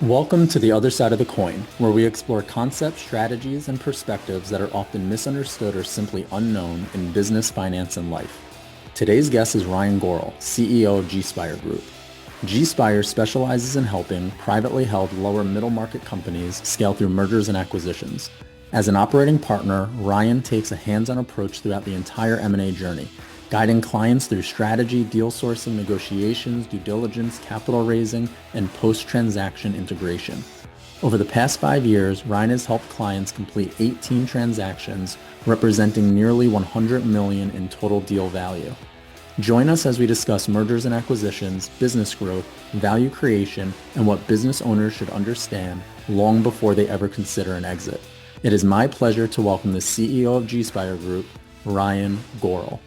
Welcome to the other side of the coin, where we explore concepts, strategies, and perspectives that are often misunderstood or simply unknown in business, finance, and life. Today's guest is Ryan Goral, CEO of G-Spire Group. G-Spire specializes in helping privately held lower middle market companies scale through mergers and acquisitions. As an operating partner, Ryan takes a hands-on approach throughout the entire M&A journey, guiding clients through strategy, deal sourcing, negotiations, due diligence, capital raising, and post-transaction integration. Over the past 5 years, Ryan has helped clients complete 18 transactions, representing nearly $100 million in total deal value. Join us as we discuss mergers and acquisitions, business growth, value creation, and what business owners should understand long before they ever consider an exit. It is my pleasure to welcome the CEO of G-Spire Group, Ryan Goral.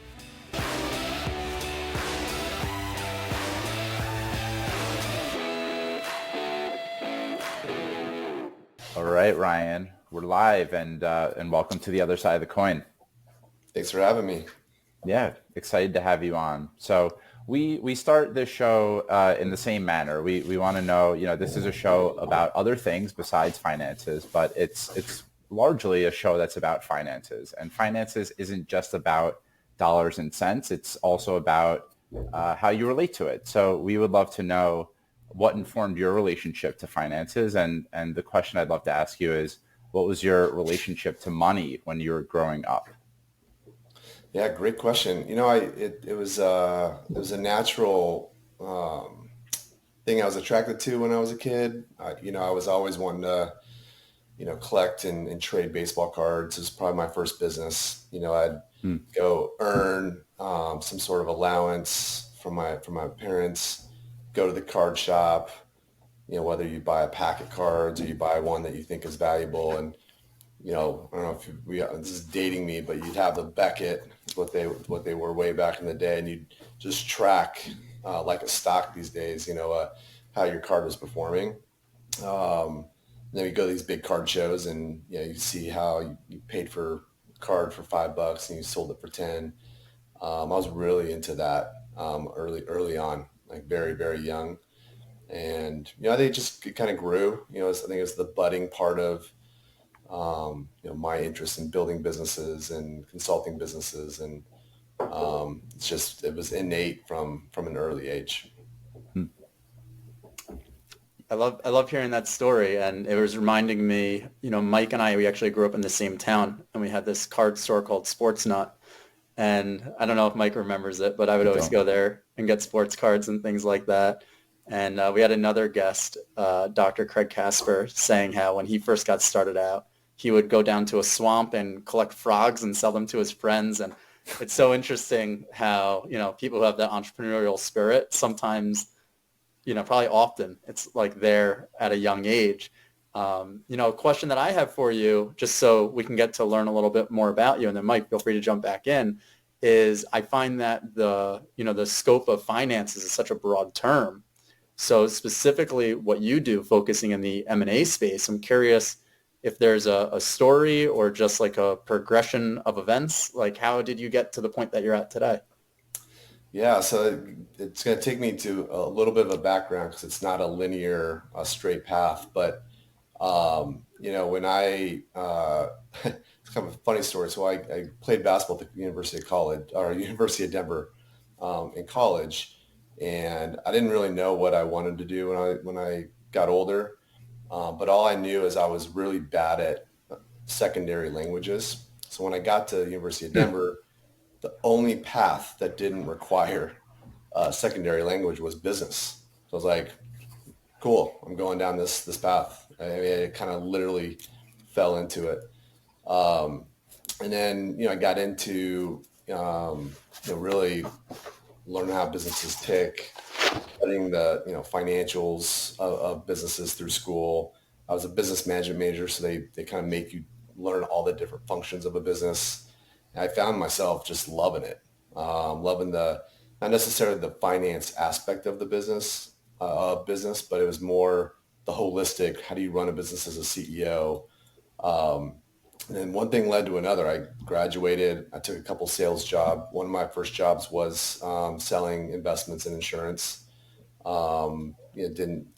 All right, Ryan, we're live and welcome to the other side of the coin. Thanks for having me. Yeah, excited to have you on. So we start this show in the same manner. We want to know, this is a show about other things besides finances, but it's largely a show that's about finances. And finances isn't just about dollars and cents. It's also about how you relate to it. So we would love to know what informed your relationship to finances. And the question I'd love to ask you is, what was your relationship to money when you were growing up? Yeah, great question. It was a natural thing I was attracted to when I was a kid. I was always wanting to, collect and trade baseball cards. It was probably my first business. I'd go earn some sort of allowance from my parents, go to the card shop, whether you buy a pack of cards or you buy one that you think is valuable. And, I don't know if this is dating me, but you'd have the Beckett, what they were way back in the day, and you'd just track like a stock these days, how your card was performing. Then you go to these big card shows and you see how you paid for a card for $5 and you sold it for 10. I was really into that early on, like very, very young. And, I think it just kind of grew, I think it was the budding part of, my interest in building businesses and consulting businesses. And it was innate from an early age. I love hearing that story, and it was reminding me, Mike and we actually grew up in the same town, and we had this card store called Sports Nut. And I don't know if Mike remembers it, but I would always go there and get sports cards and things like that. And we had another guest, Dr. Craig Casper, saying how when he first got started out, he would go down to a swamp and collect frogs and sell them to his friends. And it's so interesting how, people who have that entrepreneurial spirit sometimes, probably often it's like they're at a young age. A question that I have for you, just so we can get to learn a little bit more about you, and then Mike, feel free to jump back in, is I find that the scope of finances is such a broad term. So specifically what you do, focusing in the M&A space, I'm curious if there's a story or just like a progression of events, like how did you get to the point that you're at today? Yeah, so it's going to take me to a little bit of a background because it's not a linear, straight path. But, when it's kind of a funny story. So I played basketball at the University of Denver in college. And I didn't really know what I wanted to do when I got older. But all I knew is I was really bad at secondary languages. So when I got to the University of Denver, the only path that didn't require secondary language was business. So I was like, cool, I'm going down this path. I kind of literally fell into it. And then, I got into, really learning how businesses tick, studying the, financials of businesses through school. I was a business management major, so they kind of make you learn all the different functions of a business. And I found myself just loving it, loving not necessarily the finance aspect of the business, but it was more the holistic, how do you run a business as a CEO? And then one thing led to another. I graduated. I took a couple sales jobs. One of my first jobs was selling investments and insurance. Didn't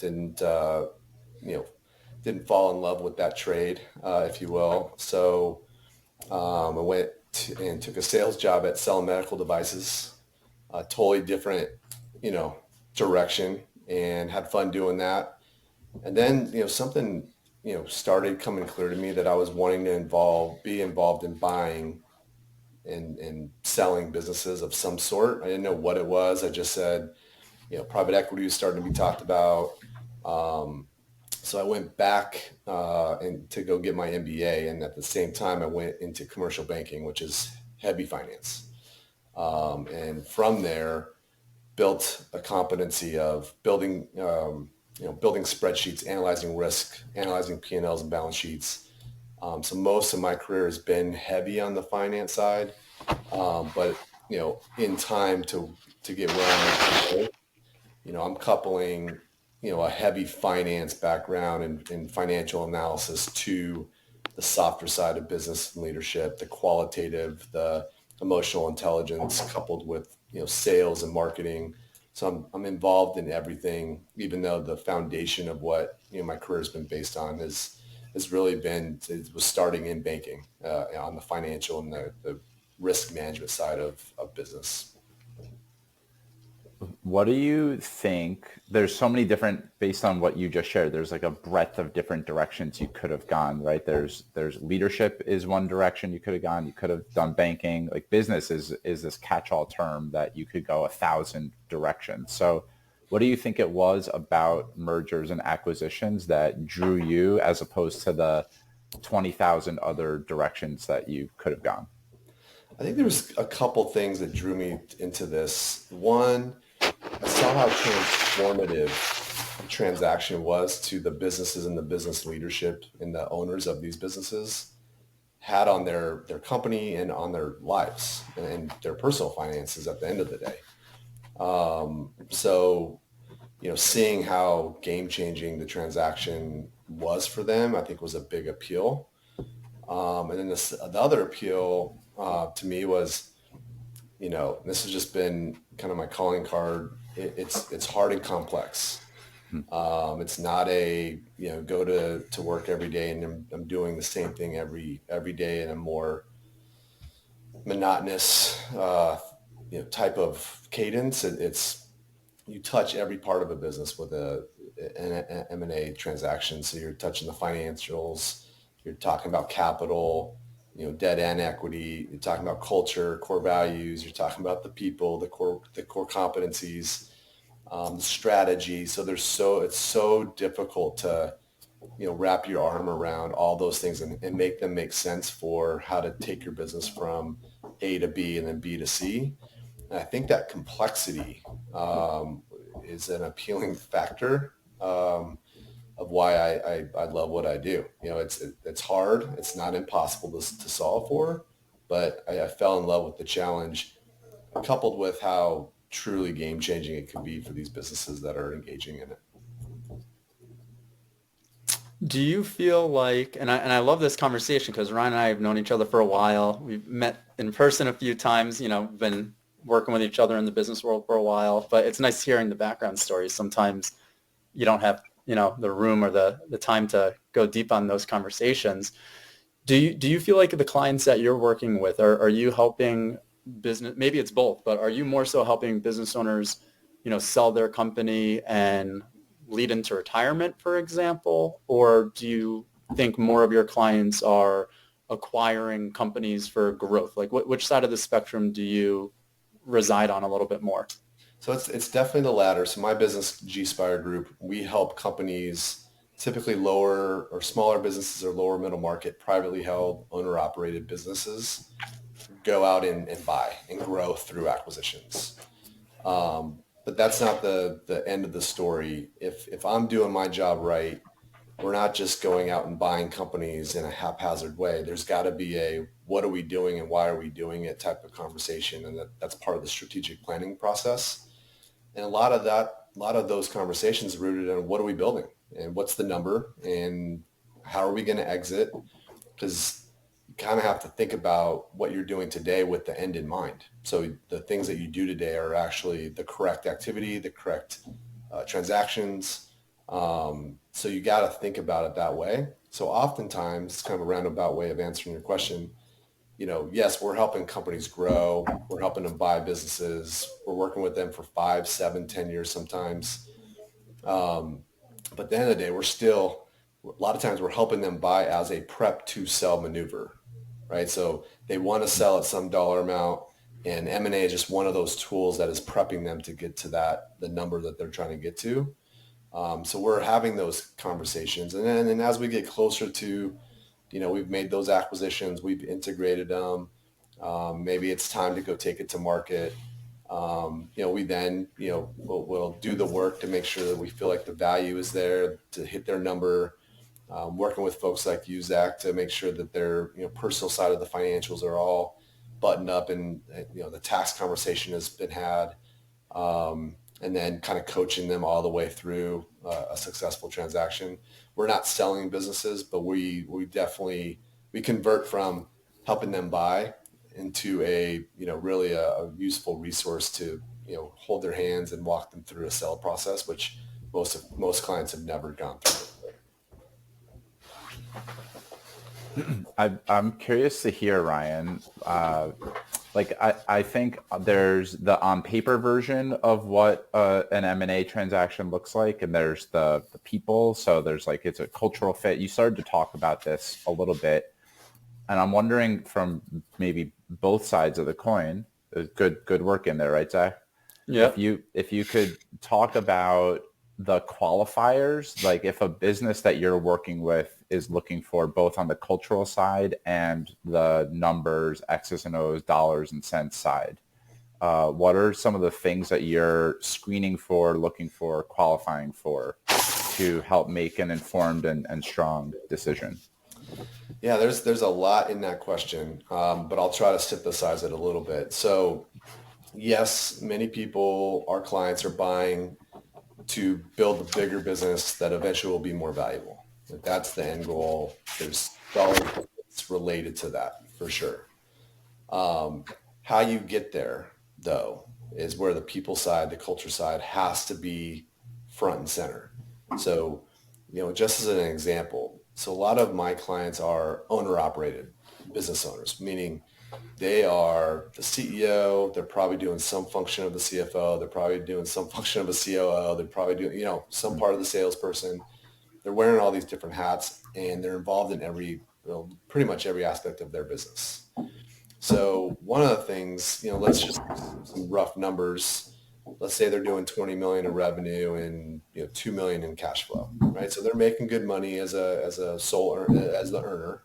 didn't fall in love with that trade, if you will. So I went and took a sales job at selling medical devices, a totally different, you know, direction, and had fun doing that. And then, something, started coming clear to me that I was wanting to be involved in buying and selling businesses of some sort. I didn't know what it was. I just said, private equity was starting to be talked about. Um, so I went back and to go get my MBA, and at the same time, I went into commercial banking, which is heavy finance. And from there, built a competency of building spreadsheets, analyzing risk, analyzing P&Ls and balance sheets. So most of my career has been heavy on the finance side, but in time to get where I'm at, I'm coupling, a heavy finance background and financial analysis to the softer side of business and leadership, the qualitative, the emotional intelligence coupled with, sales and marketing. So I'm involved in everything, even though the foundation of what, my career has been based on has really been, it was starting in banking, on the financial and the risk management side of business. What do you think? There's so many different, based on what you just shared, there's like a breadth of different directions you could have gone, right? There's leadership is one direction you could have gone. You could have done banking. Like business is this catch-all term that you could go 1,000 directions. So what do you think it was about mergers and acquisitions that drew you as opposed to the 20,000 other directions that you could have gone? I think there was a couple things that drew me into this. One, I saw how transformative the transaction was to the businesses and the business leadership and the owners of these businesses had on their company and on their lives and their personal finances at the end of the day. So, seeing how game changing the transaction was for them, I think was a big appeal. And then the other appeal to me was, this has just been kind of my calling card. It's hard and complex. It's not go to work every day and I'm doing the same thing every day in a more monotonous, type of cadence. It's you touch every part of a business with an M&A transaction. So you're touching the financials, you're talking about capital, debt and equity. You're talking about culture, core values. You're talking about the people, the core competencies, the strategy. So it's so difficult to, wrap your arm around all those things and make them make sense for how to take your business from A to B and then B to C. And I think that complexity is an appealing factor of why I love what I do. It's hard. It's not impossible to solve for, but I fell in love with the challenge coupled with how truly game changing it can be for these businesses that are engaging in it. Do you feel like, and I love this conversation because Ryan and I have known each other for a while. We've met in person a few times, been working with each other in the business world for a while, but it's nice hearing the background stories. Sometimes you don't have, the room or the time to go deep on those conversations. Do you feel like the clients that you're working with, are you helping business, maybe it's both, but are you more so helping business owners, sell their company and lead into retirement, for example? Or do you think more of your clients are acquiring companies for growth? Like which side of the spectrum do you reside on a little bit more? So it's definitely the latter. So my business, G-Spire Group, we help companies, typically lower or smaller businesses or lower middle market, privately held, owner operated businesses, go out and buy and grow through acquisitions. But that's not the end of the story. If I'm doing my job right, we're not just going out and buying companies in a haphazard way. There's got to be a what are we doing and why are we doing it type of conversation, and that's part of the strategic planning process. And a lot of those conversations are rooted in what are we building and what's the number and how are we going to exit? Because you kind of have to think about what you're doing today with the end in mind. So the things that you do today are actually the correct activity, the correct transactions, So you got to think about it that way. So oftentimes, it's kind of a roundabout way of answering your question. Yes, we're helping companies grow. We're helping them buy businesses. We're working with them for 5, 7, 10 years sometimes. Um, but at the end of the day, a lot of times we're helping them buy as a prep to sell maneuver, right? So they want to sell at some dollar amount, and M&A is just one of those tools that is prepping them to get to the number that they're trying to get to. So we're having those conversations. And as we get closer to, we've made those acquisitions, we've integrated them. Maybe it's time to go take it to market. We then, we'll do the work to make sure that we feel like the value is there to hit their number. Working with folks like you, Zach, to make sure that their, personal side of the financials are all buttoned up, and, the tax conversation has been had. And then kind of coaching them all the way through a successful transaction. We're not selling businesses, but we definitely, we convert from helping them buy into really a useful resource to, hold their hands and walk them through a sale process, which most clients have never gone through. I'm curious to hear, Ryan. I think there's the on paper version of what an M&A transaction looks like, and there's the people. So there's it's a cultural fit. You started to talk about this a little bit, and I'm wondering from maybe both sides of the coin. Good work in there, right, Zach? Yeah. If you could talk about the qualifiers, like if a business that you're working with is looking for both on the cultural side and the numbers, X's and O's, dollars and cents side, what are some of the things that you're screening for, looking for, qualifying for to help make an informed and strong decision? Yeah, there's a lot in that question, but I'll try to synthesize it a little bit. So yes, many people, our clients, are buying to build a bigger business that eventually will be more valuable. Like, that's the end goal. There's dollars related to that for sure. How you get there, though, is where the people side, the culture side, has to be front and center. So, just as an example, so a lot of my clients are owner-operated business owners, meaning they are the CEO. They're probably doing some function of the CFO. They're probably doing some function of a COO. They're probably doing, some part of the salesperson. They're wearing all these different hats, and they're involved in pretty much every aspect of their business. So one of the things, let's just some rough numbers. Let's say they're doing 20 million in revenue and 2 million in cash flow, right? So they're making good money as a as the earner,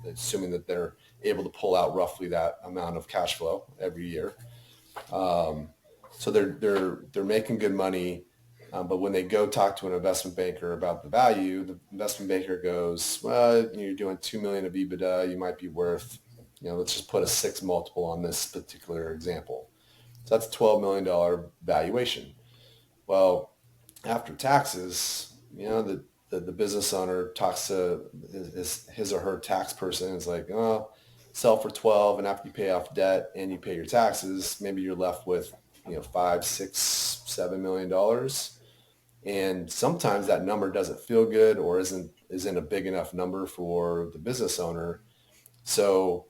assuming that they're able to pull out roughly that amount of cash flow every year. So they're making good money, but when they go talk to an investment banker about the value, the investment banker goes, "Well, you're doing 2 million of EBITDA. You might be worth, let's just put a 6 multiple on this particular example." So that's $12 million valuation. Well, after taxes, the business owner talks to his or her tax person and is like, "Oh, sell for 12, and after you pay off debt and you pay your taxes, maybe you're left with, 5, 6, $7 million." And sometimes that number doesn't feel good or isn't a big enough number for the business owner. So,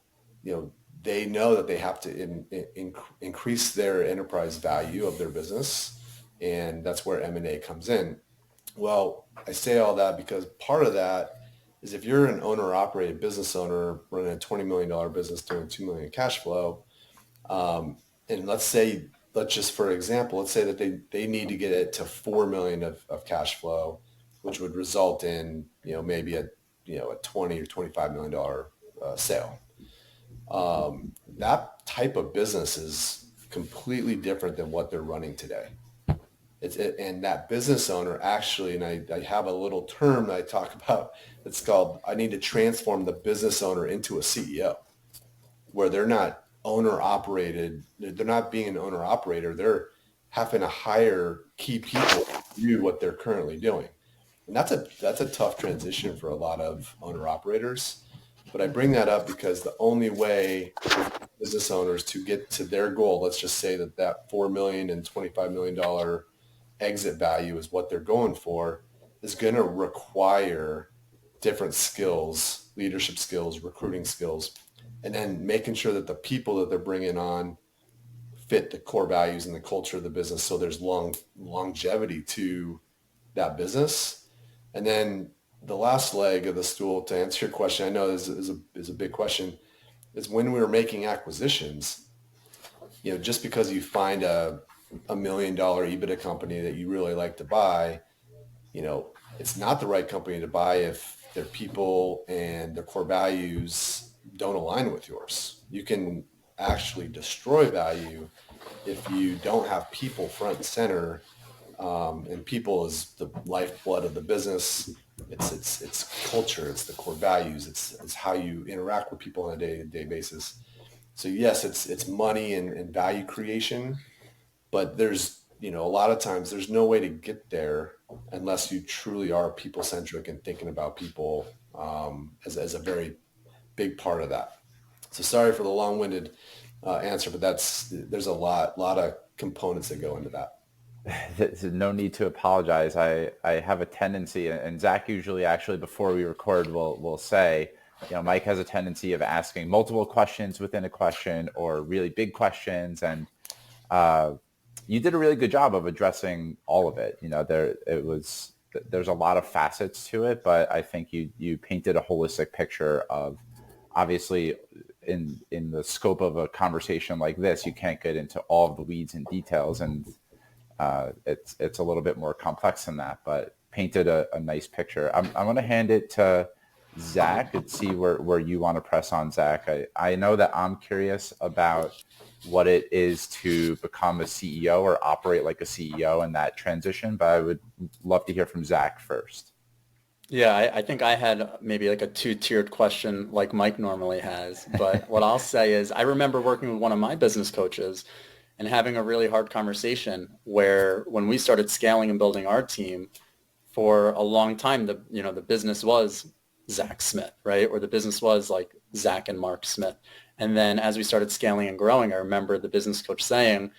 they know that they have to increase their enterprise value of their business, and that's where M&A comes in. Well, I say all that because part of that is if you're an owner-operated business owner running a $20 million business doing 2 million cash flow, and let's just for example, let's say that they need to get it to 4 million of cash flow, which would result in maybe a 20 or $25 million sale. That type of business is completely different than what they're running today. And that business owner actually, and I have a little term that I talk about. It's called, I need to transform the business owner into a CEO, where they're not owner operated. They're not being an owner operator. They're having to hire key people to do what they're currently doing. And that's a tough transition for a lot of owner operators. But I bring that up because the only way business owners to get to their goal, let's just say that $4 million and $25 million exit value is what they're going for, is going to require different skills, leadership skills, recruiting skills, and then making sure that the people that they're bringing on fit the core values and the culture of the business. So there's longevity to that business. And then the last leg of the stool, to answer your question, I know this is a big question, is when we were making acquisitions, just because you find a $1 million EBITDA company that you really like to buy, it's not the right company to buy if their people and their core values don't align with yours. You can actually destroy value if you don't have people front and center, and people is the lifeblood of the business. It's culture, it's the core values, it's how you interact with people on a day-to-day basis. So yes, it's money and value creation, but there's a lot of times there's no way to get there unless you truly are people centric and thinking about people as a very big part of that. So sorry for the long-winded answer, but there's a lot of components that go into that. There's no need to apologize. I have a tendency, and Zach usually actually before we record will say, Mike has a tendency of asking multiple questions within a question or really big questions, and you did a really good job of addressing all of it. There's a lot of facets to it, but I think you painted a holistic picture of, obviously in the scope of a conversation like this, you can't get into all of the weeds and details, and it's a little bit more complex than that, but painted a nice picture. I'm going to hand it to Zach and see where you want to press on, Zach. I know that I'm curious about what it is to become a CEO or operate like a CEO in that transition, but I would love to hear from Zach first. Yeah, I think I had maybe like a two-tiered question like Mike normally has. But what I'll say is I remember working with one of my business coaches and having a really hard conversation where when we started scaling and building our team, for a long time, the business was Zach Smith, right? Or the business was like Zach and Mark Smith. And then as we started scaling and growing, I remember the business coach saying,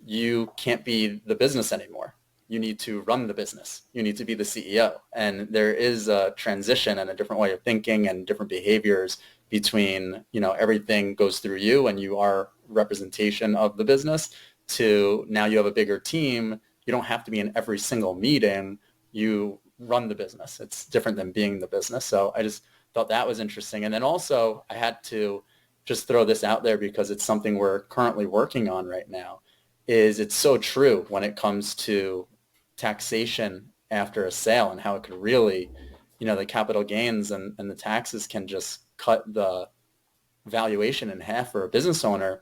you can't be the business anymore. You need to run the business. You need to be the CEO. And there is a transition and a different way of thinking and different behaviors between, everything goes through you and you are representation of the business, to now you have a bigger team. You don't have to be in every single meeting. You run the business. It's different than being the business. So I just thought that was interesting. And then also I had to just throw this out there because it's something we're currently working on right now, is it's so true when it comes to taxation after a sale and how it could really, the capital gains and the taxes can just cut the valuation in half for a business owner.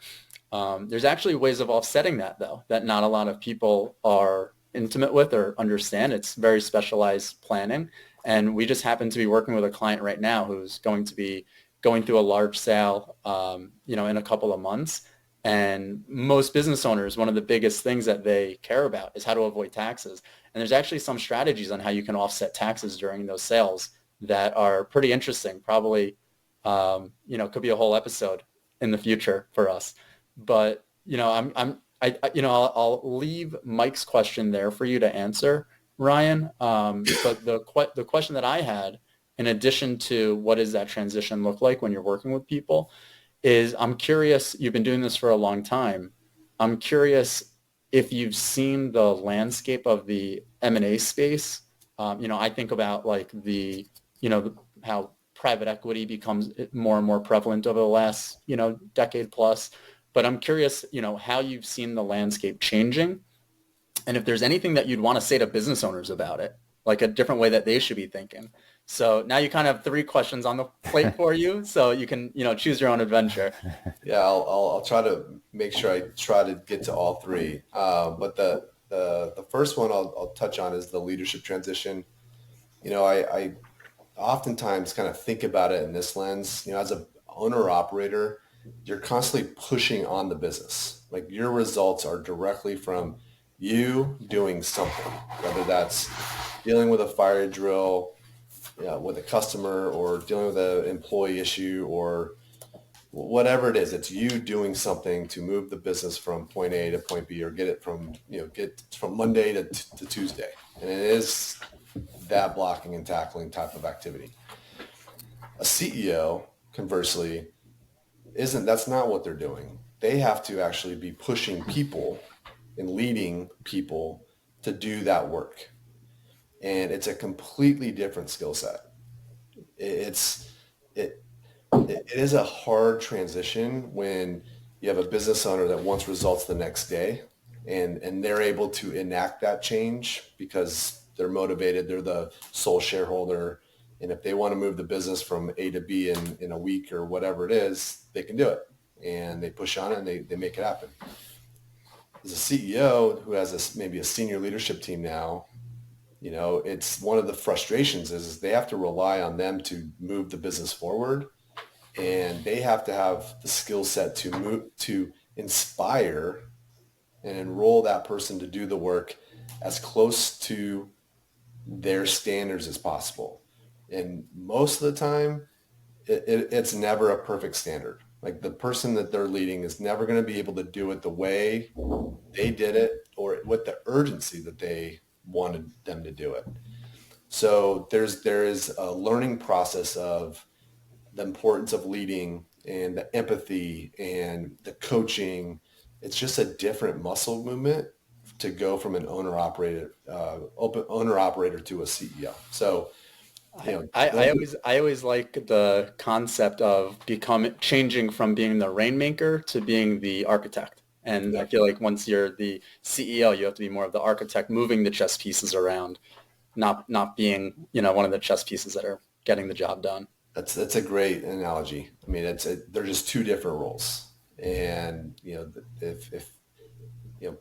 There's actually ways of offsetting that, though, that not a lot of people are intimate with or understand. It's very specialized planning. And we just happen to be working with a client right now who's going to be going through a large sale, in a couple of months. And most business owners, one of the biggest things that they care about is how to avoid taxes. And there's actually some strategies on how you can offset taxes during those sales that are pretty interesting. Probably, could be a whole episode in the future for us. But, I'll leave Mike's question there for you to answer, Ryan. But the question that I had, in addition to what does that transition look like when you're working with people, is I'm curious, you've been doing this for a long time. I'm curious if you've seen the landscape of the M&A space. I think about like how private equity becomes more and more prevalent over the last, decade plus. But I'm curious, how you've seen the landscape changing, and if there's anything that you'd want to say to business owners about it, like a different way that they should be thinking. So now you kind of have 3 questions on the plate for you, so you can, choose your own adventure. Yeah, I'll try to make sure I try to get to all 3. But the first one I'll touch on is the leadership transition. I oftentimes kind of think about it in this lens. As a owner operator, you're constantly pushing on the business. Like your results are directly from you doing something, whether that's dealing with a fire drill, with a customer, or dealing with an employee issue, or whatever it is. It's you doing something to move the business from point A to point B, or get it from Monday to Tuesday. And it is that blocking and tackling type of activity. A CEO, conversely, that's not what they're doing. They have to actually be pushing people and leading people to do that work. And it's a completely different skill set. It's it it is a hard transition when you have a business owner that wants results the next day, and they're able to enact that change because they're motivated, they're the sole shareholder, and if they want to move the business from A to B in a week or whatever it is, they can do it. And they push on it and they make it happen. As a CEO who has maybe a senior leadership team now, it's one of the frustrations is they have to rely on them to move the business forward, and they have to have the skill set to inspire and enroll that person to do the work as close to their standards as possible. And most of the time, it's never a perfect standard. Like the person that they're leading is never going to be able to do it the way they did it or with the urgency that they wanted them to do it. So there is a learning process of the importance of leading and the empathy and the coaching. It's just a different muscle movement to go from an owner operator to a CEO. So, I always like the concept of changing from being the rainmaker to being the architect. And I feel like once you're the CEO, you have to be more of the architect, moving the chess pieces around, not being, one of the chess pieces that are getting the job done. That's a great analogy. I mean, they're just two different roles. And, if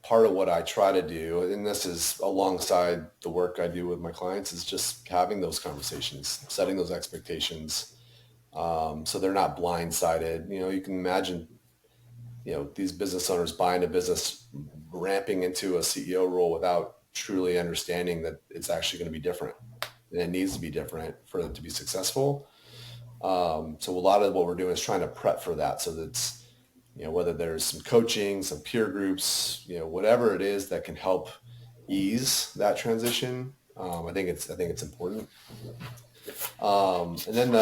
part of what I try to do, and this is alongside the work I do with my clients, is just having those conversations, setting those expectations, so they're not blindsided. You can imagine, these business owners buying a business, ramping into a CEO role without truly understanding that it's actually going to be different, and it needs to be different for it to be successful. So a lot of what we're doing is trying to prep for that, so that's, whether there's some coaching, some peer groups, whatever it is that can help ease that transition. I think it's important. And then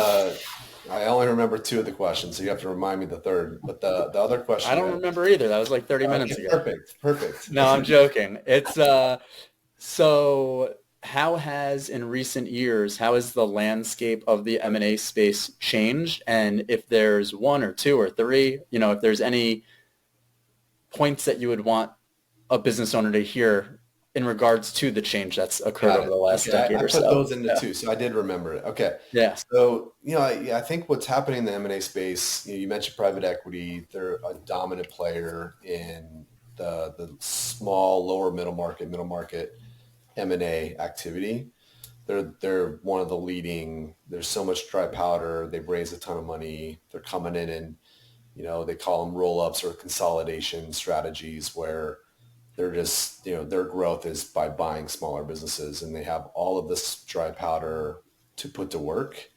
I only remember two of the questions, so you have to remind me the third. But the other question, I don't remember either. That was like 30 minutes ago. Perfect. No, I'm joking. It's so how has the landscape of the M&A space changed? And if there's one or two or three, if there's any points that you would want a business owner to hear in regards to the change that's occurred over the last decade or so. I put those into two, so I did remember it. Okay. Yeah. So, I think what's happening in the M&A space, you mentioned private equity. They're a dominant player in the small, lower middle market M&A activity. They're one of the leading. There's so much dry powder. They've raised a ton of money. They're coming in and, they call them roll-ups or consolidation strategies where they're just, their growth is by buying smaller businesses, and they have all of this dry powder to put to work.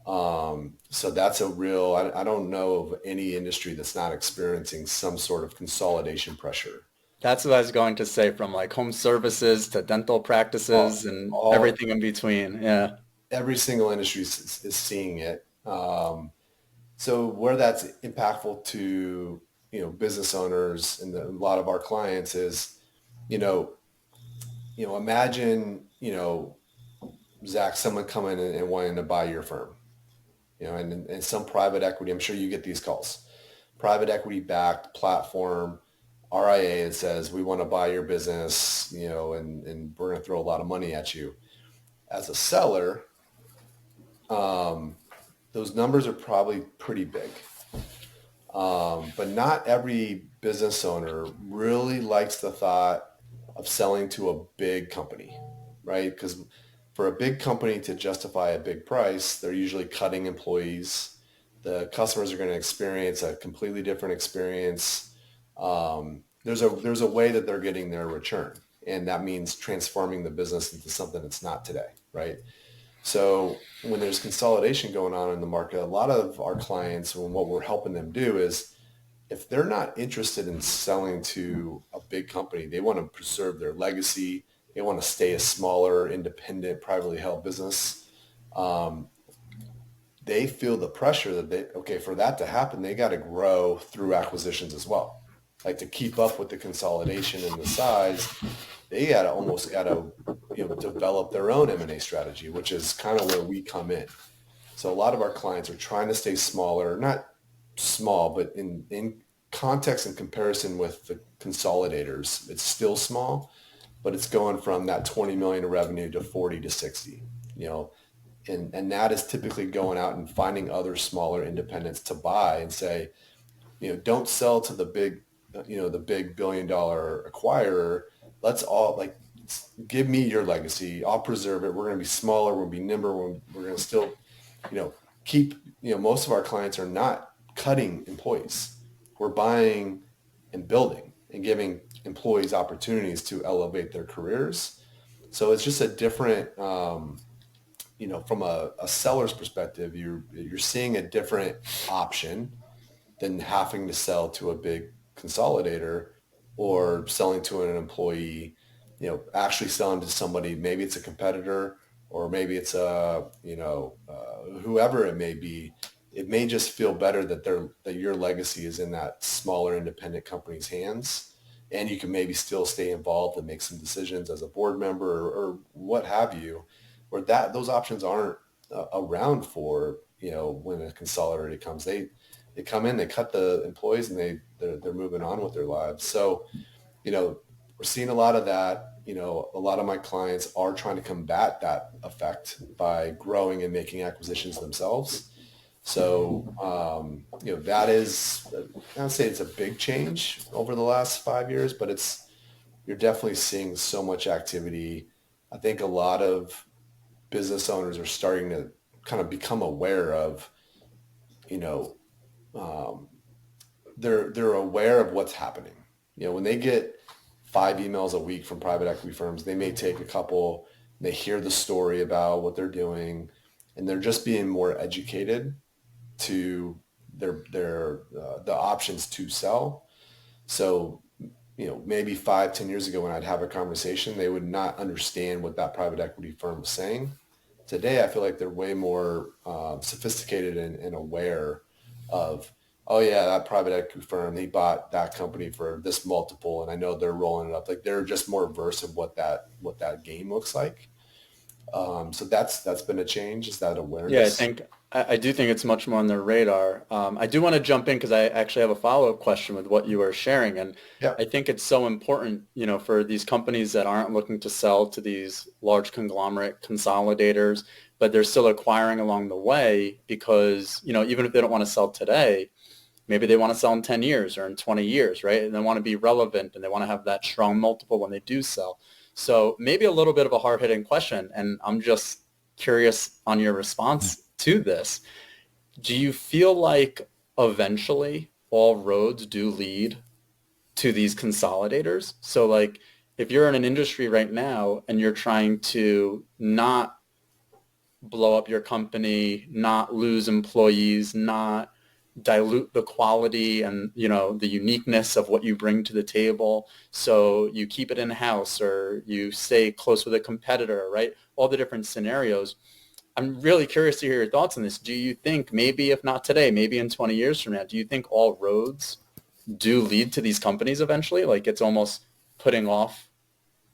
So that's a real, I don't know of any industry that's not experiencing some sort of consolidation pressure. That's what I was going to say, from like home services to dental practices and everything in between. Yeah. Every single industry is seeing it. So where that's impactful to, business owners and a lot of our clients is, imagine, Zach, someone coming in and wanting to buy your firm, and some private equity. I'm sure you get these calls. Private equity backed platform, RIA, that says, we want to buy your business, and we're going to throw a lot of money at you. As a seller, those numbers are probably pretty big. But not every business owner really likes the thought of selling to a big company, right? Because for a big company to justify a big price, they're usually cutting employees. The customers are going to experience a completely different experience. There's a way that they're getting their return, and that means transforming the business into something it's not today, right? So when there's consolidation going on in the market, a lot of our clients, and what we're helping them do is, if they're not interested in selling to a big company, they want to preserve their legacy, they want to stay a smaller, independent, privately held business. Um, they feel the pressure that for that to happen, they got to grow through acquisitions as well. Like to keep up with the consolidation and the size, they got to develop their own M&A strategy, which is kind of where we come in. So a lot of our clients are trying to stay smaller, not small, but in context and comparison with the consolidators, it's still small, but it's going from that 20 million of revenue to 40 to 60, you know, and that is typically going out and finding other smaller independents to buy and say, don't sell to the big, the big $1 billion acquirer. Let's all give me your legacy. I'll preserve it. We're going to be smaller. We're going to be nimble. We're going to still, keep, most of our clients are not cutting employees. We're buying and building and giving employees opportunities to elevate their careers. So it's just a different, from a seller's perspective, you're seeing a different option than having to sell to a big consolidator or selling to an employee, actually selling to somebody, maybe it's a competitor or maybe it's whoever it may be. It may just feel better that your legacy is in that smaller independent company's hands, and you can maybe still stay involved and make some decisions as a board member or what have you, where those options aren't around for, when a consolidator comes. They come in, they cut the employees, and they're moving on with their lives. So, we're seeing a lot of that. A lot of my clients are trying to combat that effect by growing and making acquisitions themselves. So, that is, I would say it's a big change over the last 5 years, but you're definitely seeing so much activity. I think a lot of business owners are starting to kind of become aware of, they're aware of what's happening. When they get 5 emails a week from private equity firms, they may take a couple, they hear the story about what they're doing, and they're just being more educated to the options to sell. So, maybe 5-10 years ago when I'd have a conversation, they would not understand what that private equity firm was saying. Today, I feel like they're way more sophisticated and aware of, oh yeah, that private equity firm, they bought that company for this multiple, and I know they're rolling it up. Like they're just more versed of what that game looks like. So that's been a change, is that Yeah, awareness. I do think it's much more on their radar. I do want to jump in because I actually have a follow-up question with what you were sharing, and Yeah. I think it's so important, for these companies that aren't looking to sell to these large conglomerate consolidators, but they're still acquiring along the way because, even if they don't want to sell today, maybe they want to sell in 10 years or in 20 years, right? And they want to be relevant and they want to have that strong multiple when they do sell. So maybe a little bit of a hard-hitting question, and I'm just curious on your response to this. Do you feel like eventually all roads do lead to these consolidators? So like if you're in an industry right now and you're trying to not blow up your company, not lose employees, not dilute the quality and the uniqueness of what you bring to the table, so you keep it in house or you stay close with a competitor, right? All the different scenarios. I'm really curious to hear your thoughts on this. Do you think maybe if not today, maybe in 20 years from now, do you think all roads do lead to these companies eventually? Like it's almost putting off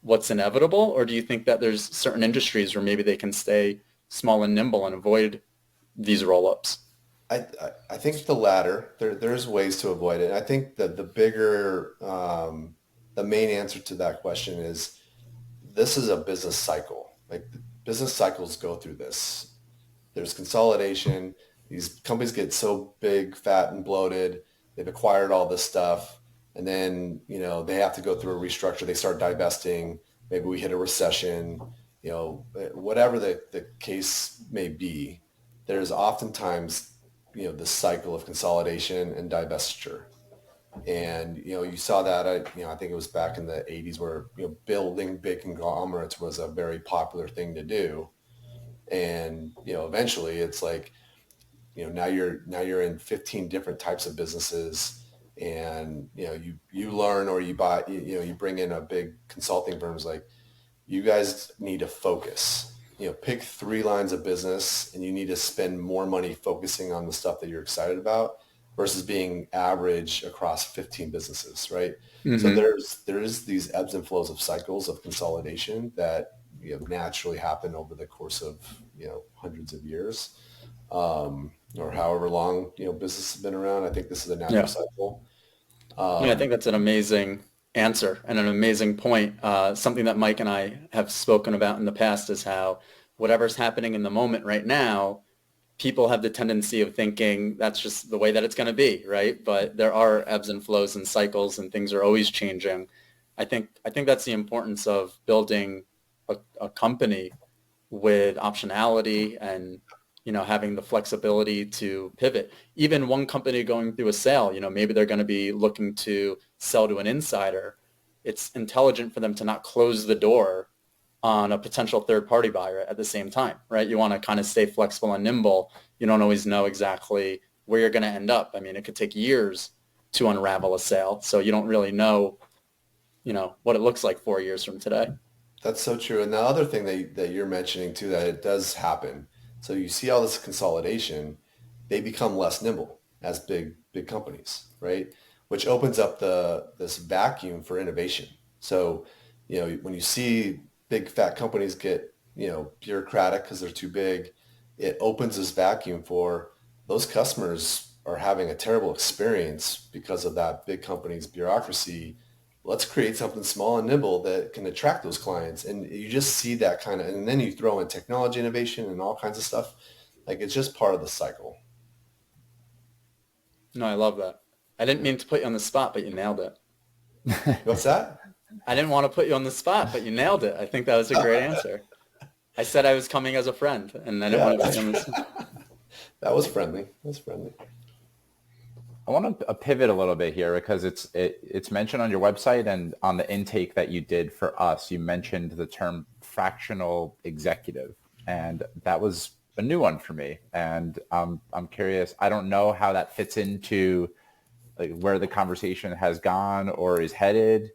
what's inevitable, or do you think that there's certain industries where maybe they can stay small and nimble and avoid these roll-ups? I think the latter. There's ways to avoid it. I think that the main answer to that question is, this is a business cycle. Like business cycles go through this. There's consolidation. These companies get so big, fat, and bloated. They've acquired all this stuff, and then they have to go through a restructure. They start divesting. Maybe we hit a recession. Whatever the case may be, there's oftentimes the cycle of consolidation and divestiture. And you saw that I think it was back in the 80s where building big conglomerates was a very popular thing to do. And eventually it's like now you're in 15 different types of businesses, and you learn, or you buy, you bring in a big consulting firms, like you guys need to focus. Pick 3 lines of business, and you need to spend more money focusing on the stuff that you're excited about versus being average across 15 businesses, right? So Hmm. there is these ebbs and flows of cycles of consolidation that naturally happen over the course of hundreds of years, or however long business has been around. I think this is a natural Yeah. cycle. Yeah, I Um, think that's an amazing answer and an amazing point. Something that Mike and I have spoken about in the past is how whatever's happening in the moment right now, people have the tendency of thinking that's just the way that it's going to be, right? But there are ebbs and flows and cycles, and things are always changing. I think that's the importance of building a company with optionality and having the flexibility to pivot. Even one company going through a sale, maybe they're going to be looking to sell to an insider. It's intelligent for them to not close the door on a potential third party buyer at the same time, right? You want to kind of stay flexible and nimble. You don't always know exactly where you're going to end up. I mean, it could take years to unravel a sale, so you don't really know, what it looks like 4 years from today. that's so true. And the other thing that you're mentioning too, that it does happen. So you see all this consolidation, they become less nimble as big companies, right? Which opens up this vacuum for innovation. So, when you see big fat companies get, bureaucratic because they're too big, it opens this vacuum for those customers are having a terrible experience because of that big company's bureaucracy. Let's create something small and nimble that can attract those clients. And you just see that kind of, and then you throw in technology innovation and all kinds of stuff. Like it's just part of the cycle. No, I love that. I didn't mean to put you on the spot, but you nailed it. What's that? I didn't want to put you on the spot, but you nailed it. I think that was a great answer. I said I was coming as a friend, and I didn't Yeah, want to put you on the spot. that was friendly. That's friendly. I want to pivot a little bit here because it's mentioned on your website and on the intake that you did for us. You mentioned the term fractional executive, and that was a new one for me. And I'm curious. I don't know how that fits into like where the conversation has gone or is headed,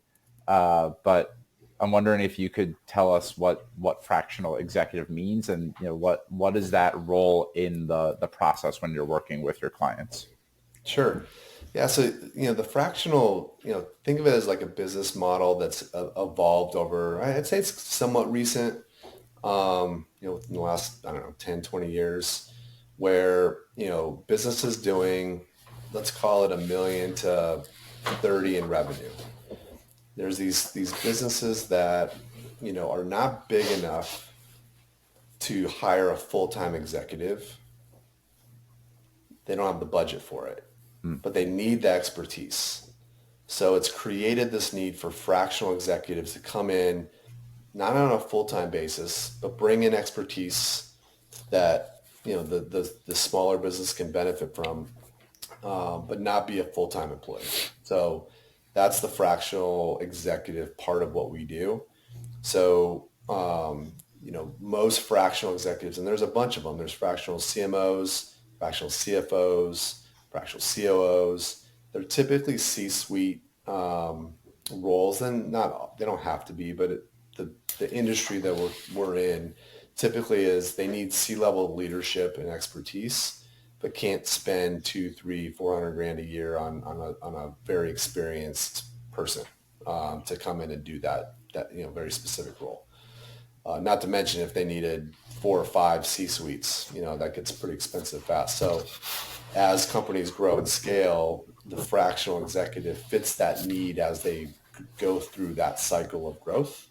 but I'm wondering if you could tell us what fractional executive means and what is that role in the process when you're working with your clients. Sure. Yeah. So, the fractional, think of it as like a business model that's evolved over, I'd say it's somewhat recent, in the last, I don't know, 10, 20 years, where, businesses doing, let's call it 1 million to 30 in revenue. There's these businesses that, are not big enough to hire a full-time executive. They don't have the budget for it, but they need the expertise. So it's created this need for fractional executives to come in, not on a full-time basis, but bring in expertise that, the smaller business can benefit from, but not be a full-time employee. So that's the fractional executive part of what we do. So, most fractional executives, and there's a bunch of them. There's fractional CMOs, fractional CFOs, fractional COOs. They're typically C-suite roles, and not they don't have to be, but the industry that we're in typically is they need C-level leadership and expertise, but can't spend 2, 3, 400 grand a year on a very experienced person to come in and do that very specific role. Not to mention if they needed 4 or 5 C-suites, that gets pretty expensive fast. So as companies grow and scale, the fractional executive fits that need as they go through that cycle of growth.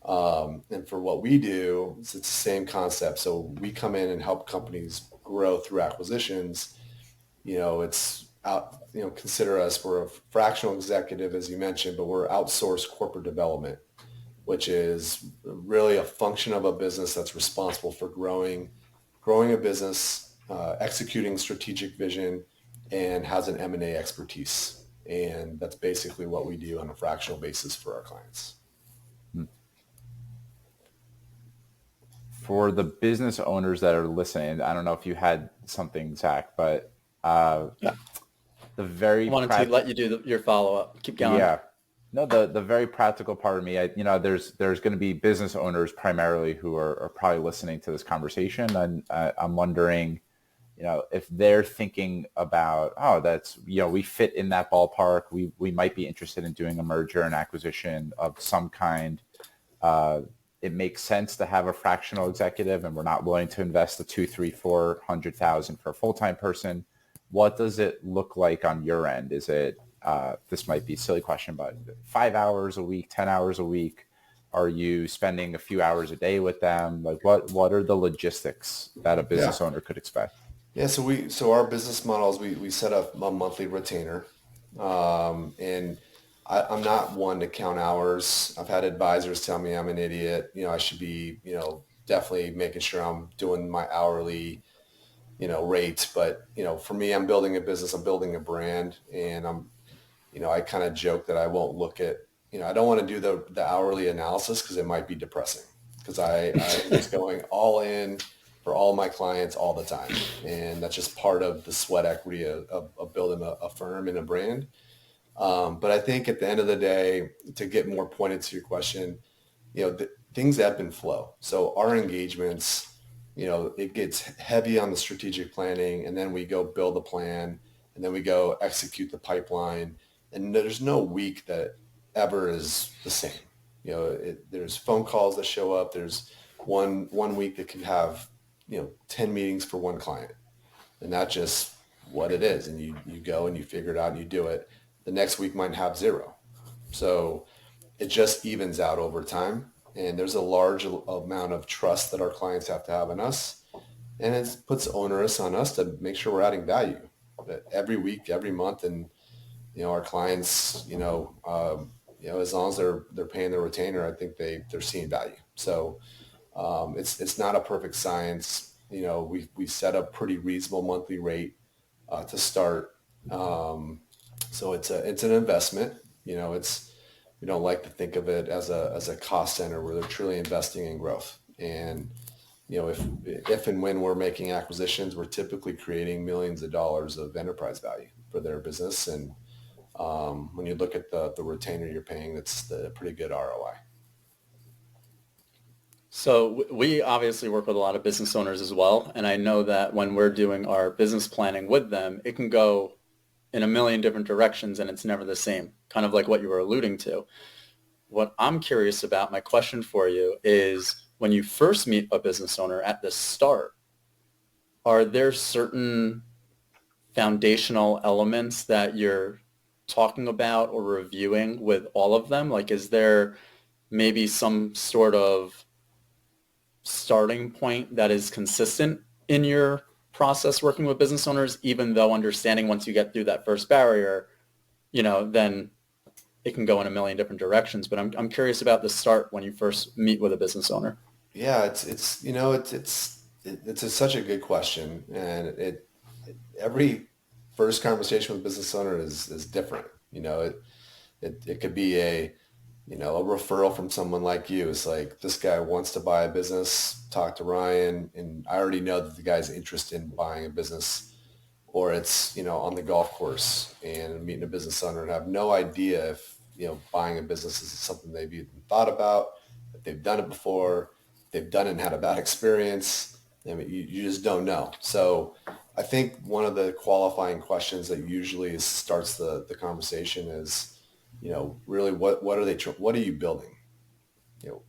And for what we do, it's the same concept. So we come in and help companies grow through acquisitions. It's out, consider us, we're a fractional executive, as you mentioned, but we're outsourced corporate development, which is really a function of a business that's responsible for growing a business, executing strategic vision, and has an M&A expertise. And that's basically what we do on a fractional basis for our clients. For the business owners that are listening, I don't know if you had something, Zach, but Yeah. the I very wanted to let you do your follow-up. Keep going. yeah, No, the very practical part of me, there's going to be business owners primarily who are probably listening to this conversation, and I'm wondering, if they're thinking about, oh, that's, we fit in that ballpark, we might be interested in doing a merger and acquisition of some kind. It makes sense to have a fractional executive, and we're not willing to invest the 2, 3, 400,000 for a full-time person. What does it look like on your end? Is it, this might be a silly question, but 5 hours a week, 10 hours a week? Are you spending a few hours a day with them? Like what are the logistics that a business owner could expect? Yeah, so our business models, we set up a monthly retainer, and I'm not one to count hours. I've had advisors tell me I'm an idiot. I should be, definitely making sure I'm doing my hourly, rate. But for me, I'm building a business, I'm building a brand, and I kind of joke that I won't look at, I don't want to do the hourly analysis because it might be depressing because I'm just going all in for all my clients all the time. And that's just part of the sweat equity of building a firm and a brand. But I think at the end of the day, to get more pointed to your question, things ebb and flow. So our engagements, it gets heavy on the strategic planning, and then we go build a plan, and then we go execute the pipeline. And there's no week that ever is the same. There's phone calls that show up. There's one week that could have 10 meetings for one client, and that's just what it is. And you go and you figure it out and you do it. The next week might have zero. So it just evens out over time. And there's a large amount of trust that our clients have to have in us. And it puts onerous on us to make sure we're adding value every week, every month. And, our clients, as long as they're paying their retainer, I think they're seeing value. So it's not a perfect science. We set a pretty reasonable monthly rate to start. So it's an investment. We don't like to think of it as a cost center where they're truly investing in growth. And if and when we're making acquisitions, we're typically creating millions of dollars of enterprise value for their business. And when you look at the retainer you're paying, that's a pretty good ROI. So we obviously work with a lot of business owners as well. And I know that when we're doing our business planning with them, it can go in a million different directions and it's never the same, kind of like what you were alluding to. What I'm curious about, my question for you is, when you first meet a business owner at the start, are there certain foundational elements that you're talking about or reviewing with all of them? Like, is there maybe some sort of starting point that is consistent in your process working with business owners, even though understanding once you get through that first barrier, then it can go in a million different directions. But I'm curious about the start when you first meet with a business owner. Yeah, it's such a good question, and every first conversation with a business owner is different. It could be a referral from someone like you. It's like, this guy wants to buy a business, talk to Ryan, and I already know that the guy's interested in buying a business. Or it's, on the golf course and meeting a business owner and have no idea if, buying a business is something they've even thought about, if they've done it before, if they've done it and had a bad experience. I mean, you just don't know. So I think one of the qualifying questions that usually starts the conversation is, really what are you building?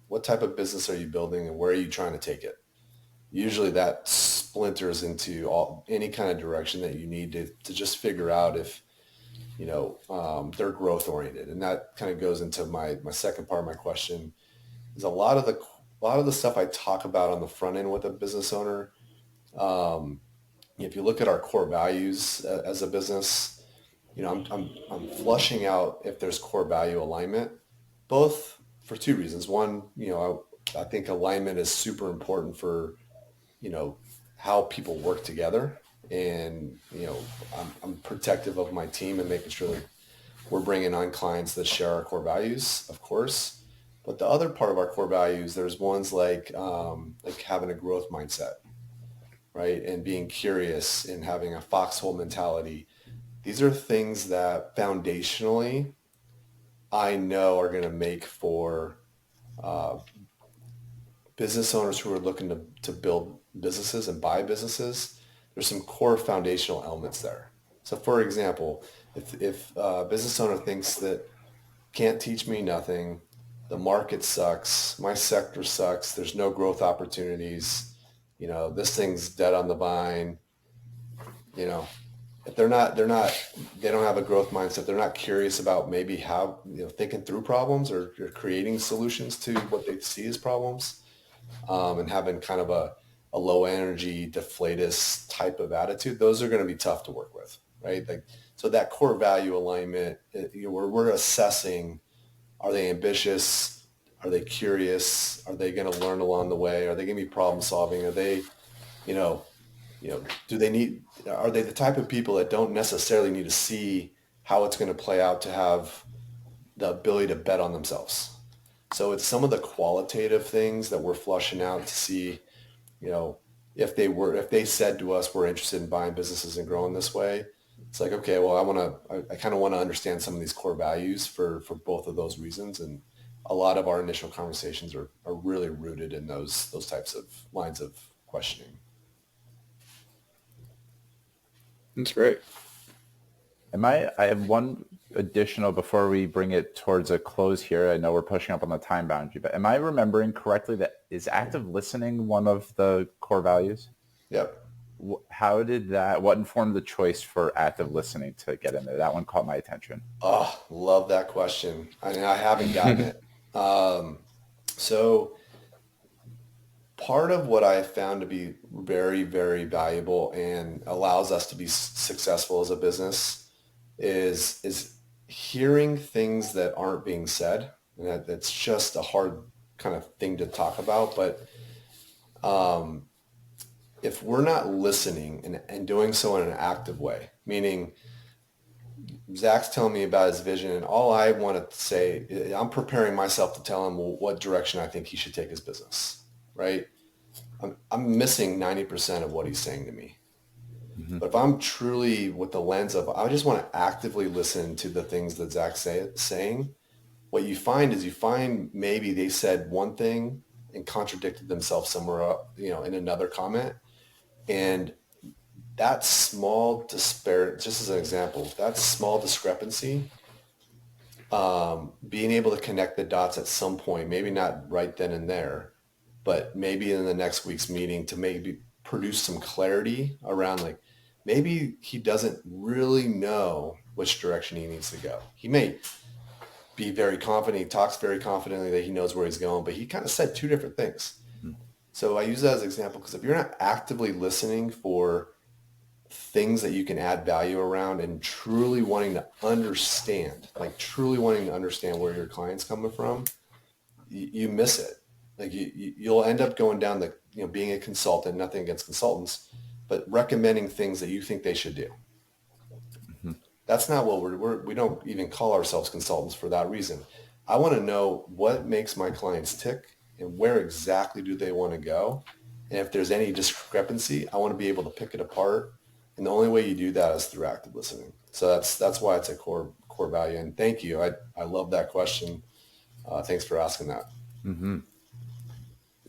What type of business are you building and where are you trying to take it? Usually that splinters into any kind of direction that you need to just figure out if, they're growth oriented. And that kind of goes into my second part of my question is a lot of the stuff I talk about on the front end with a business owner. If you look at our core values as a business, I'm flushing out if there's core value alignment, both for two reasons. One, I think alignment is super important for, how people work together. And, I'm protective of my team and making sure that we're bringing on clients that share our core values, of course. But the other part of our core values, there's ones like having a growth mindset, right? And being curious and having a foxhole mentality. These are things that foundationally I know are going to make for uh, business owners who are looking to build businesses and buy businesses. There's some core foundational elements there. So for example, if a business owner thinks that can't teach me nothing, the market sucks, my sector sucks, there's no growth opportunities, this thing's dead on the vine, you know, if they don't have a growth mindset, they're not curious about maybe how, thinking through problems or creating solutions to what they see as problems, and having kind of a low energy deflatist type of attitude, those are going to be tough to work with, right? Like, so that core value alignment, we're assessing, are they ambitious? Are they curious? Are they going to learn along the way? Are they going to be problem solving? Are they, you know, do they need, are they the type of people that don't necessarily need to see how it's going to play out to have the ability to bet on themselves? So it's some of the qualitative things that we're flushing out to see, if they said to us, we're interested in buying businesses and growing this way, it's like, okay, well, I kind of want to understand some of these core values for both of those reasons. And a lot of our initial conversations are really rooted in those types of lines of questioning. That's great. I have one additional before we bring it towards a close here. I know we're pushing up on the time boundary, but am I remembering correctly that is active listening one of the core values? Yep. What informed the choice for active listening to get in there? That one caught my attention. Oh, love that question. I mean, I haven't gotten it. So part of what I found to be very, very valuable and allows us to be successful as a business is hearing things that aren't being said. And that's just a hard kind of thing to talk about. But if we're not listening and doing so in an active way, meaning Zach's telling me about his vision, and all I want to say, I'm preparing myself to tell him what direction I think he should take his business, right? I'm missing 90% of what he's saying to me. Mm-hmm. But if I'm truly with the lens of, I just want to actively listen to the things that Zach's saying, what you find maybe they said one thing and contradicted themselves somewhere up, in another comment. And that small disparity, just as an example, that small discrepancy, being able to connect the dots at some point, maybe not right then and there, but maybe in the next week's meeting to maybe produce some clarity around, like, maybe he doesn't really know which direction he needs to go. He may be very confident. He talks very confidently that he knows where he's going, but he kind of said two different things. Mm-hmm. So I use that as an example because if you're not actively listening for things that you can add value around and truly wanting to understand where your client's coming from, you miss it. Like you'll end up going down being a consultant, nothing against consultants, but recommending things that you think they should do. Mm-hmm. That's not what we don't even call ourselves consultants for that reason. I want to know what makes my clients tick and where exactly do they want to go. And if there's any discrepancy, I want to be able to pick it apart. And the only way you do that is through active listening. So that's why it's a core value. And thank you. I love that question. Thanks for asking that. Mm-hmm.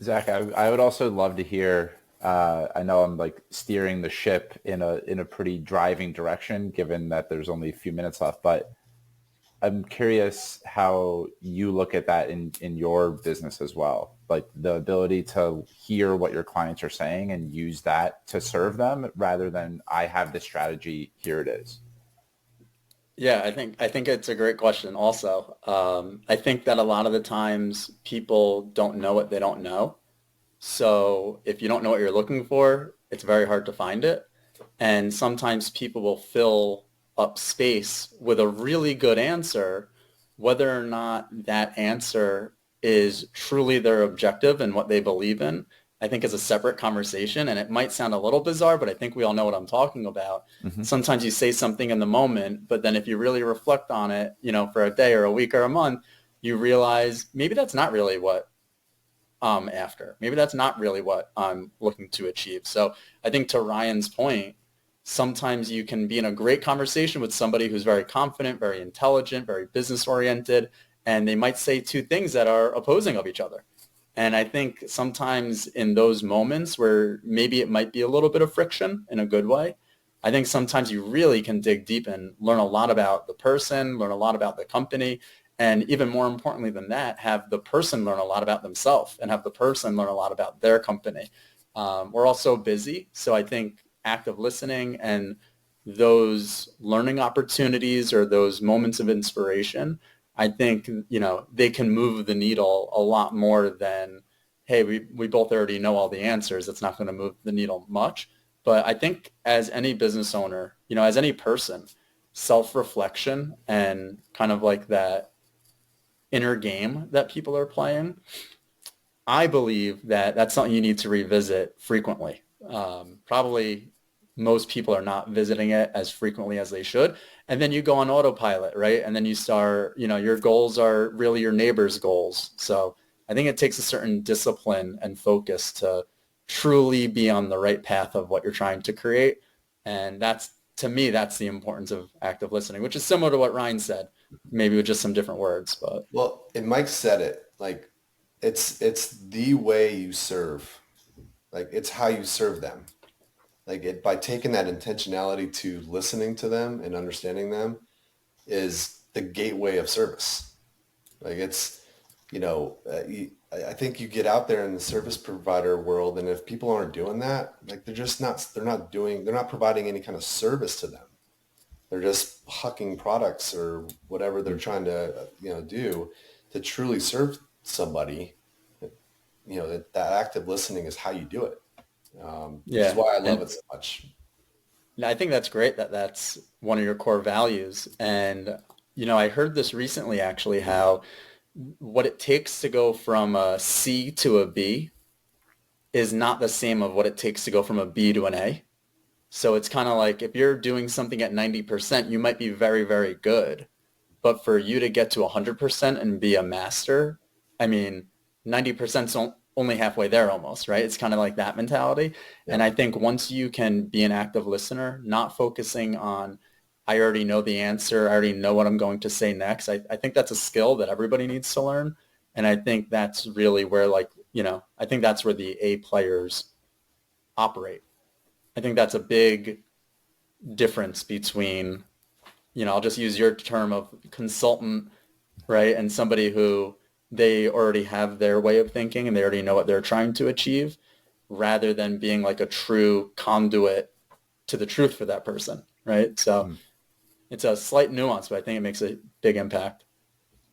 Zach, I would also love to hear, I know I'm like steering the ship in a pretty driving direction, given that there's only a few minutes left, but I'm curious how you look at that in your business as well, like the ability to hear what your clients are saying and use that to serve them rather than I have this strategy, here it is. Yeah, I think it's a great question also. I think that a lot of the times people don't know what they don't know. So if you don't know what you're looking for, it's very hard to find it. And sometimes people will fill up space with a really good answer, whether or not that answer is truly their objective and what they believe in, I think is a separate conversation. And it might sound a little bizarre, but I think we all know what I'm talking about. Mm-hmm. Sometimes you say something in the moment, but then if you really reflect on it, for a day or a week or a month, you realize maybe that's not really what I'm after. Maybe that's not really what I'm looking to achieve. So I think to Ryan's point, sometimes you can be in a great conversation with somebody who's very confident, very intelligent, very business oriented, and they might say two things that are opposing of each other. And I think sometimes in those moments where maybe it might be a little bit of friction in a good way, I think sometimes you really can dig deep and learn a lot about the person, learn a lot about the company, and even more importantly than that, have the person learn a lot about themselves and have the person learn a lot about their company. We're all so busy. So I think active listening and those learning opportunities or those moments of inspiration, I think, they can move the needle a lot more than, hey, we both already know all the answers. It's not going to move the needle much. But I think as any business owner, as any person, self-reflection and kind of like that inner game that people are playing, I believe that that's something you need to revisit frequently. Probably most people are not visiting it as frequently as they should. And then you go on autopilot, right? And then you start, your goals are really your neighbor's goals. So I think it takes a certain discipline and focus to truly be on the right path of what you're trying to create. And to me, that's the importance of active listening, which is similar to what Ryan said, maybe with just some different words. But Well, and Mike said it, like it's the way you serve. Like it's how you serve them. By taking that intentionality to listening to them and understanding them is the gateway of service. Like it's, I think you get out there in the service provider world, and if people aren't doing that, like they're not providing any kind of service to them. They're just hucking products or whatever they're trying to, do to truly serve somebody. That active listening is how you do it. Which is yeah, why I love and it so much. I think that's great that that's one of your core values. And, I heard this recently actually, how what it takes to go from a C to a B is not the same of what it takes to go from a B to an A. So it's kind of like if you're doing something at 90%, you might be very, very good. But for you to get to 100% and be a master, I mean, 90% is only halfway there almost, right? It's kind of like that mentality. And Yeah. I think once you can be an active listener, not focusing on, I already know the answer, I already know what I'm going to say next. I think that's a skill that everybody needs to learn. And I think that's really where I think that's where the A players operate. I think that's a big difference between, I'll just use your term of consultant, right? And somebody who they already have their way of thinking and they already know what they're trying to achieve, rather than being like a true conduit to the truth for that person, right? So it's a slight nuance, but I think it makes a big impact.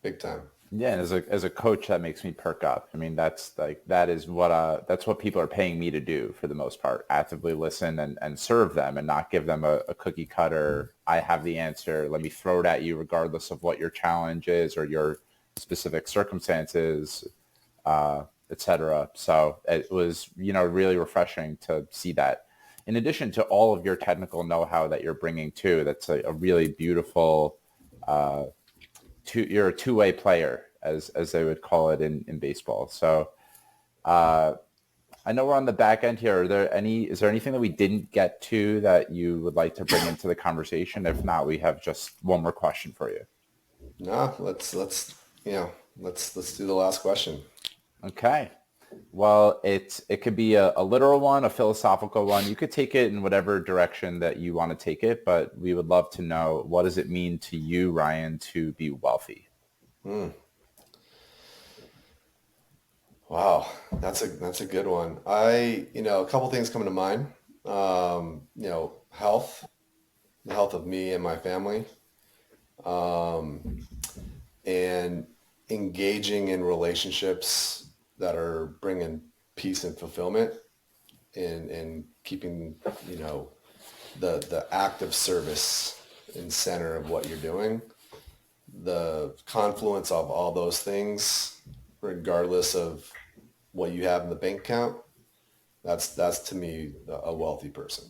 Big time. Yeah, and as a coach, that makes me perk up. I mean, that's what people are paying me to do for the most part. Actively listen and serve them, and not give them a cookie cutter. I have the answer. Let me throw it at you, regardless of what your challenge is or your specific circumstances, etc. So it was, really refreshing to see that. In addition to all of your technical know-how that you're bringing too, that's a really beautiful. You're a two-way player, as they would call it in baseball. So I know we're on the back end here. Is there anything that we didn't get to that you would like to bring into the conversation? If not, we have just one more question for you. No, let's do the last question. Okay. Well, it could be a literal one, a philosophical one. You could take it in whatever direction that you want to take it, but we would love to know, what does it mean to you, Ryan, to be wealthy? Wow, that's a good one. A couple things come to mind. Health, the health of me and my family, and engaging in relationships that are bringing peace and fulfillment, and keeping, the act of service in center of what you're doing. The confluence of all those things, regardless of what you have in the bank account, that's to me a wealthy person.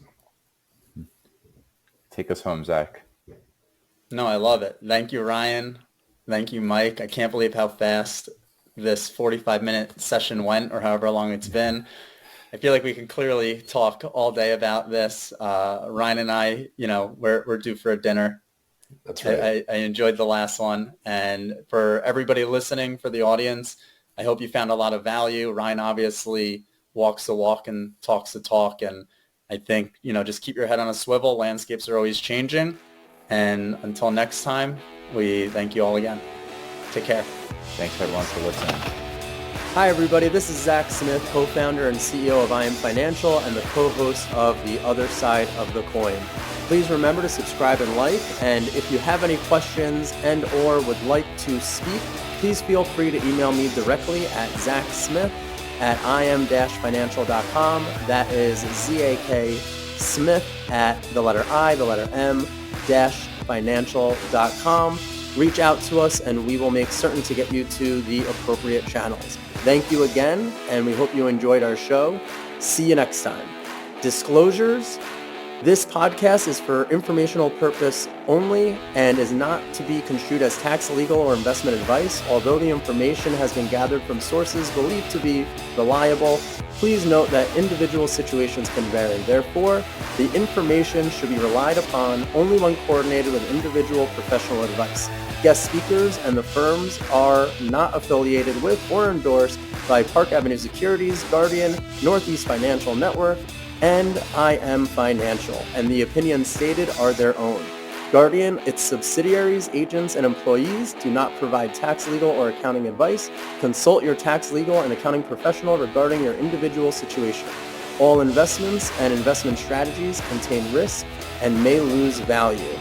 Take us home, Zach. No, I love it. Thank you, Ryan. Thank you, Mike. I can't believe how fast this 45-minute session went, or however long it's been. I feel like we can clearly talk all day about this. Ryan and I, we're due for a dinner. That's right. I enjoyed the last one. And for everybody listening, for the audience, I hope you found a lot of value. Ryan obviously walks the walk and talks the talk. And I think, just keep your head on a swivel. Landscapes are always changing. And until next time, we thank you all again. Take care. Thanks everyone for listening. Hi everybody, this is Zach Smith, co-founder and CEO of I Am Financial and the co-host of The Other Side of the Coin. Please remember to subscribe and like, and if you have any questions and or would like to speak, please feel free to email me directly at zacksmith@im-financial.com. That is ZAK Smith at the letter I, the letter M-financial.com. Reach out to us and we will make certain to get you to the appropriate channels. Thank you again, and we hope you enjoyed our show. See you next time. Disclosures. This podcast is for informational purpose only and is not to be construed as tax, legal, or investment advice. Although the information has been gathered from sources believed to be reliable, please note that individual situations can vary. Therefore, the information should be relied upon only when coordinated with individual professional advice. Guest speakers and the firms are not affiliated with or endorsed by Park Avenue Securities, Guardian, Northeast Financial Network, and I Am Financial, and the opinions stated are their own. Guardian, its subsidiaries, agents, and employees do not provide tax, legal, or accounting advice. Consult your tax, legal, and accounting professional regarding your individual situation. All investments and investment strategies contain risk and may lose value.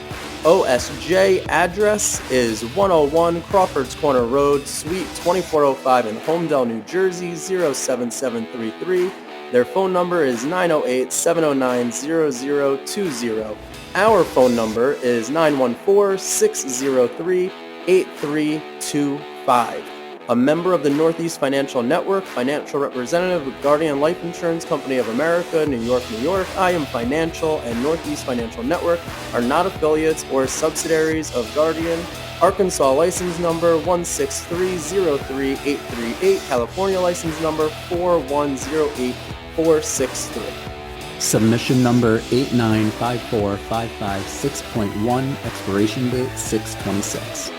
OSJ address is 101 Crawford's Corner Road, Suite 2405 in Homedale, New Jersey, 07733. Their phone number is 908-709-0020. Our phone number is 914-603-8325. A member of the Northeast Financial Network, financial representative with Guardian Life Insurance Company of America, New York, New York, I Am Financial, and Northeast Financial Network are not affiliates or subsidiaries of Guardian. Arkansas license number 163-03838, California license number 4108463. Submission number 895455 6.1, expiration date 626.